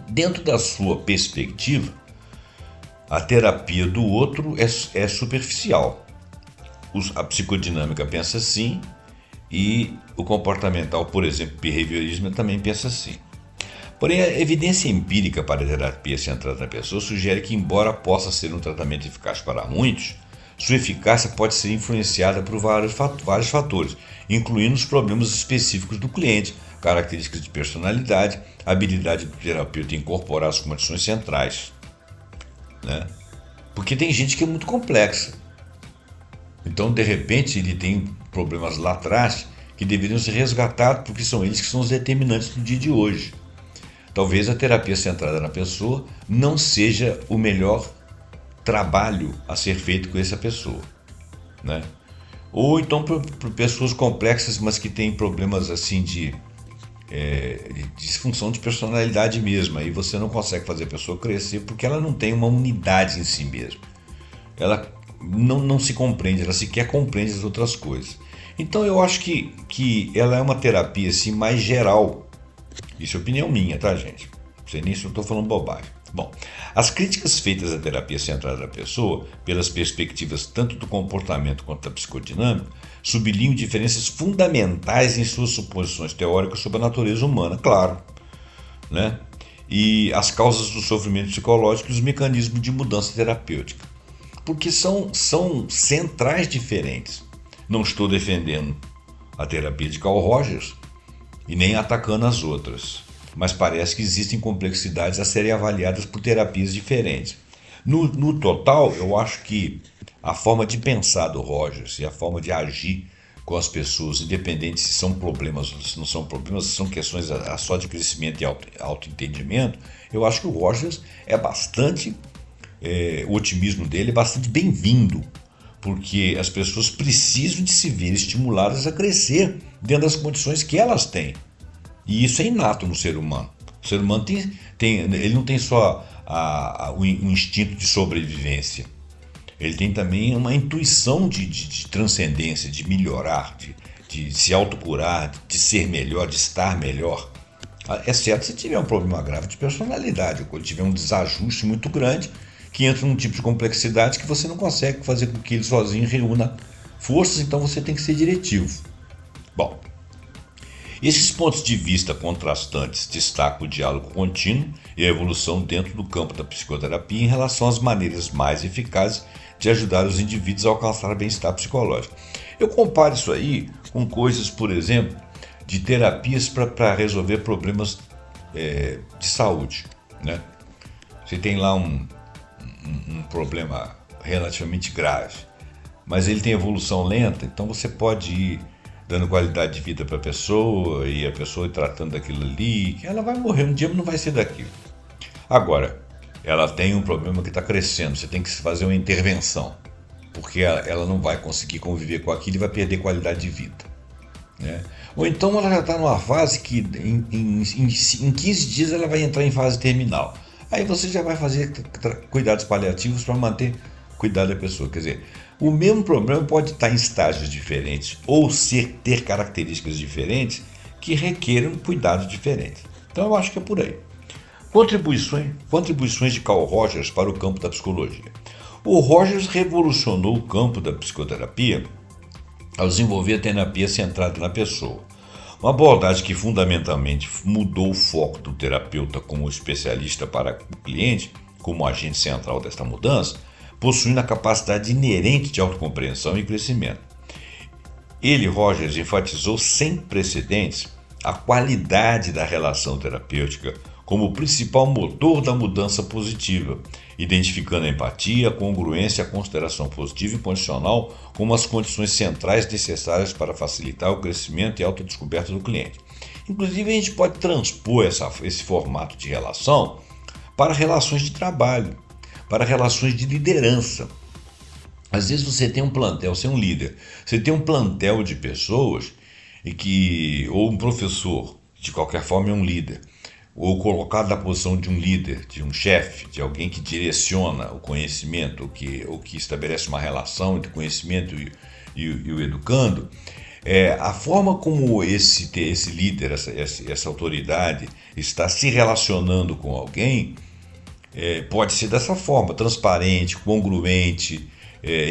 dentro da sua perspectiva, a terapia do outro é superficial. A psicodinâmica pensa assim e o comportamental, por exemplo, behaviorismo, também pensa assim. Porém, a evidência empírica para a terapia centrada na pessoa sugere que, embora possa ser um tratamento eficaz para muitos, sua eficácia pode ser influenciada por vários fatores, incluindo os problemas específicos do cliente, características de personalidade, habilidade do terapeuta em incorporar as condições centrais, né? Porque tem gente que é muito complexa. Então, de repente, ele tem problemas lá atrás que deveriam ser resgatados, porque são eles que são os determinantes do dia de hoje. Talvez a terapia centrada na pessoa não seja o melhor trabalho a ser feito com essa pessoa, né? Ou então para pessoas complexas, mas que têm problemas assim de disfunção de personalidade mesmo. Aí você não consegue fazer a pessoa crescer porque ela não tem uma unidade em si mesma. Ela não se compreende, ela sequer compreende as outras coisas. Então eu acho que ela é uma terapia assim, mais geral. Isso é opinião minha, tá, gente? Não sei nem se eu estou falando bobagem. Bom, as críticas feitas à terapia centrada na pessoa, pelas perspectivas tanto do comportamento quanto da psicodinâmica, sublinham diferenças fundamentais em suas suposições teóricas sobre a natureza humana, claro, né? E as causas do sofrimento psicológico e os mecanismos de mudança terapêutica. Porque são centrais diferentes. Não estou defendendo a terapia de Carl Rogers e nem atacando as outras, mas parece que existem complexidades a serem avaliadas por terapias diferentes. No total, eu acho que a forma de pensar do Rogers e a forma de agir com as pessoas, independente se são problemas ou se não são problemas, se são questões só de crescimento e autoentendimento, eu acho que o Rogers é bastante, o otimismo dele é bastante bem-vindo, porque as pessoas precisam de se ver estimuladas a crescer dentro das condições que elas têm. E isso é inato no ser humano. O ser humano ele não tem só o instinto de sobrevivência. Ele tem também uma intuição de transcendência, de melhorar, de se autocurar, de ser melhor, de estar melhor. Exceto se tiver um problema grave de personalidade, ou quando tiver um desajuste muito grande, que entra num tipo de complexidade que você não consegue fazer com que ele sozinho reúna forças, então você tem que ser diretivo. Bom, esses pontos de vista contrastantes destacam o diálogo contínuo e a evolução dentro do campo da psicoterapia em relação às maneiras mais eficazes de ajudar os indivíduos a alcançar bem-estar psicológico. Eu comparo isso aí com coisas, por exemplo, de terapias para resolver problemas de saúde, né? Você tem lá um problema relativamente grave, mas ele tem evolução lenta, então você pode ir dando qualidade de vida para a pessoa e a pessoa ir tratando daquilo ali, que ela vai morrer um dia, mas não vai ser daquilo. Agora, ela tem um problema que está crescendo, você tem que fazer uma intervenção, porque ela não vai conseguir conviver com aquilo e vai perder qualidade de vida, né? Ou então ela já está numa fase que em 15 dias ela vai entrar em fase terminal. Aí você já vai fazer cuidados paliativos para manter cuidado da pessoa. Quer dizer, o mesmo problema pode estar em estágios diferentes ou ter características diferentes que requeram cuidados diferentes. Então eu acho que é por aí. Contribuições de Carl Rogers para o campo da psicologia. O Rogers revolucionou o campo da psicoterapia ao desenvolver a terapia centrada na pessoa. Uma abordagem que fundamentalmente mudou o foco do terapeuta como especialista para o cliente, como agente central desta mudança, possuindo a capacidade inerente de autocompreensão e crescimento. Rogers, enfatizou sem precedentes a qualidade da relação terapêutica como o principal motor da mudança positiva, identificando a empatia, a congruência e a consideração positiva e condicional como as condições centrais necessárias para facilitar o crescimento e a autodescoberta do cliente. Inclusive, a gente pode transpor esse formato de relação para relações de trabalho, para relações de liderança. Às vezes você tem um plantel, você é um líder, você tem um plantel de pessoas, ou um professor, de qualquer forma é um líder, ou colocado na posição de um líder, de um chefe, de alguém que direciona o conhecimento, ou que estabelece uma relação entre o conhecimento e o educando, a forma como esse líder, essa autoridade está se relacionando com alguém, pode ser dessa forma, transparente, congruente,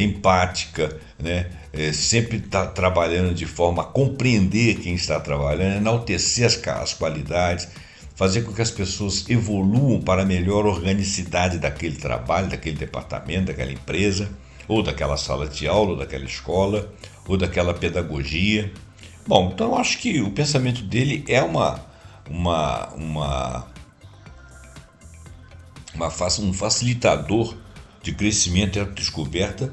empática, né? Sempre está trabalhando de forma a compreender quem está trabalhando, enaltecer as qualidades, fazer com que as pessoas evoluam para a melhor organicidade daquele trabalho, daquele departamento, daquela empresa, ou daquela sala de aula, ou daquela escola, ou daquela pedagogia. Bom, então eu acho que o pensamento dele é um facilitador de crescimento e autodescoberta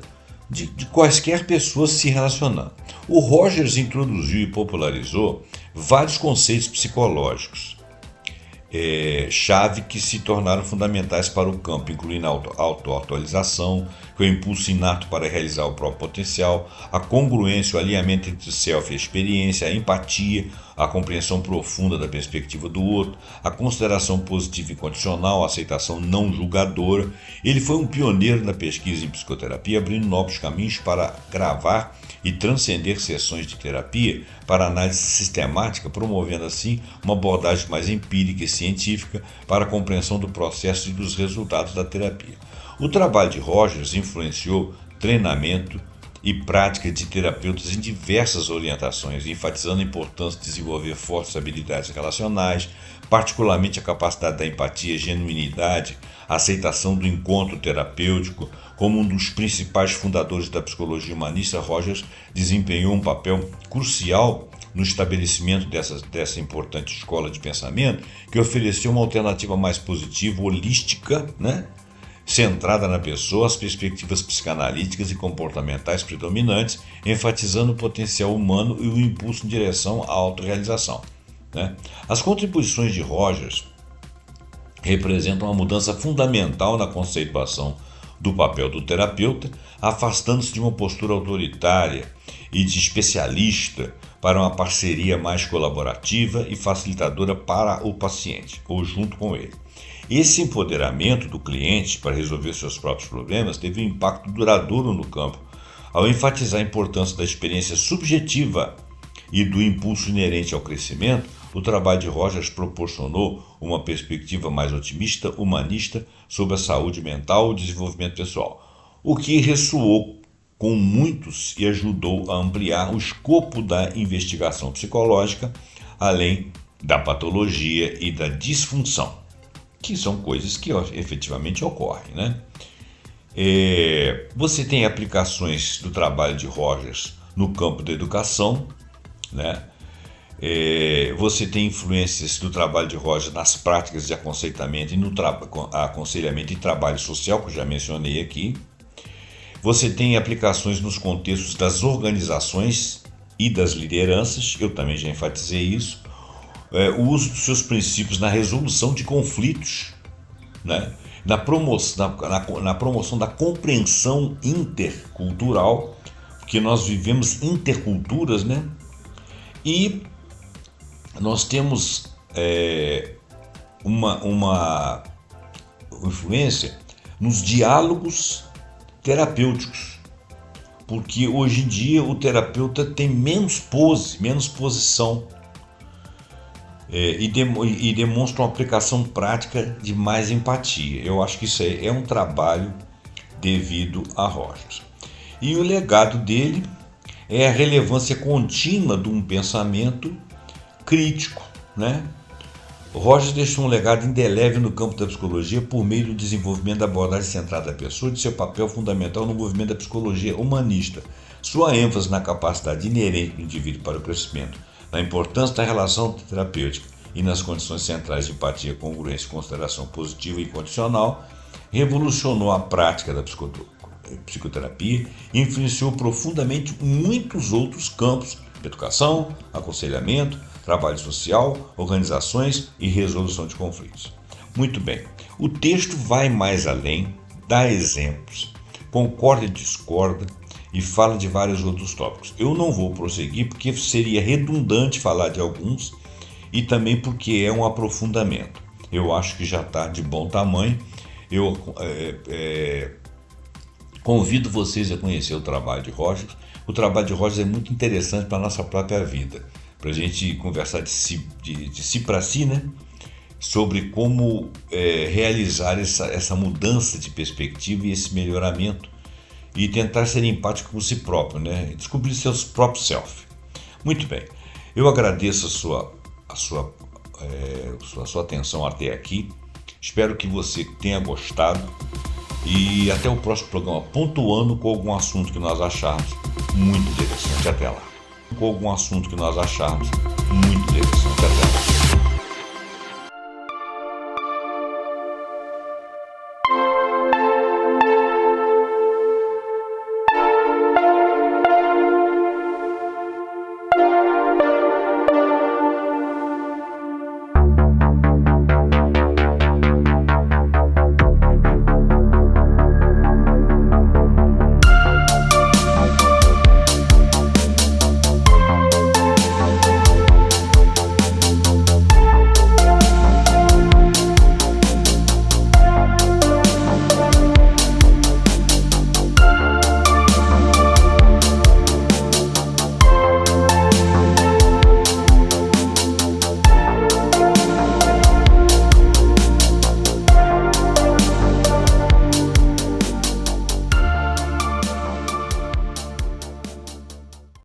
de quaisquer pessoas se relacionando. O Rogers introduziu e popularizou vários conceitos psicológicos. chave que se tornaram fundamentais para o campo, incluindo a autoatualização, que é o impulso inato para realizar o próprio potencial, a congruência, o alinhamento entre o self e a experiência, a empatia, a compreensão profunda da perspectiva do outro, a consideração positiva e condicional, a aceitação não julgadora. Ele foi um pioneiro na pesquisa em psicoterapia, abrindo novos caminhos para gravar e transcender sessões de terapia para análise sistemática, promovendo assim uma abordagem mais empírica e científica para a compreensão do processo e dos resultados da terapia. O trabalho de Rogers influenciou treinamento e prática de terapeutas em diversas orientações, enfatizando a importância de desenvolver fortes habilidades relacionais, particularmente a capacidade da empatia, genuinidade, a aceitação do encontro terapêutico. Como um dos principais fundadores da psicologia humanista, Rogers desempenhou um papel crucial no estabelecimento dessa importante escola de pensamento, que ofereceu uma alternativa mais positiva, holística, centrada na pessoa, as perspectivas psicanalíticas e comportamentais predominantes, enfatizando o potencial humano e o impulso em direção à autorrealização. As contribuições de Rogers representam uma mudança fundamental na conceituação do papel do terapeuta, afastando-se de uma postura autoritária e de especialista para uma parceria mais colaborativa e facilitadora para o paciente, ou junto com ele. Esse empoderamento do cliente para resolver seus próprios problemas teve um impacto duradouro no campo, ao enfatizar a importância da experiência subjetiva e do impulso inerente ao crescimento. O trabalho de Rogers proporcionou uma perspectiva mais otimista, humanista, sobre a saúde mental e o desenvolvimento pessoal, o que ressoou com muitos e ajudou a ampliar o escopo da investigação psicológica, além da patologia e da disfunção, que são coisas que efetivamente ocorrem. Você tem aplicações do trabalho de Rogers no campo da educação, você tem influências do trabalho de Rogers nas práticas de aconselhamento e no aconselhamento e trabalho social, que eu já mencionei aqui. Você tem aplicações nos contextos das organizações e das lideranças, eu também já enfatizei isso. O uso dos seus princípios na resolução de conflitos, na promoção da compreensão intercultural, porque nós vivemos interculturas, e nós temos uma influência nos diálogos terapêuticos, porque hoje em dia o terapeuta tem menos posição, e demonstra uma aplicação prática de mais empatia. Eu acho que isso é um trabalho devido a Rogers. E o legado dele é a relevância contínua de um pensamento crítico. Rogers deixou um legado indelével no campo da psicologia por meio do desenvolvimento da abordagem centrada na pessoa e de seu papel fundamental no movimento da psicologia humanista. Sua ênfase na capacidade inerente do indivíduo para o crescimento, na importância da relação terapêutica e nas condições centrais de empatia, congruência e consideração positiva e condicional, revolucionou a prática da psicoterapia e influenciou profundamente muitos outros campos: educação, aconselhamento, trabalho social, organizações e resolução de conflitos. Muito bem, o texto vai mais além, dá exemplos, concorda e discorda e fala de vários outros tópicos. Eu não vou prosseguir porque seria redundante falar de alguns e também porque é um aprofundamento. Eu acho que já está de bom tamanho. Eu convido vocês a conhecer o trabalho de Rogers. O trabalho de Rogers é muito interessante para a nossa própria vida, para a gente conversar de si para si, sobre como realizar essa mudança de perspectiva e esse melhoramento e tentar ser empático com si próprio, descobrir seus próprios self. Muito bem, eu agradeço a sua atenção até aqui, espero que você tenha gostado e até o próximo programa, pontuando com algum assunto que nós acharmos muito interessante. Até lá. Com algum assunto que nós acharmos muito interessante. Até lá.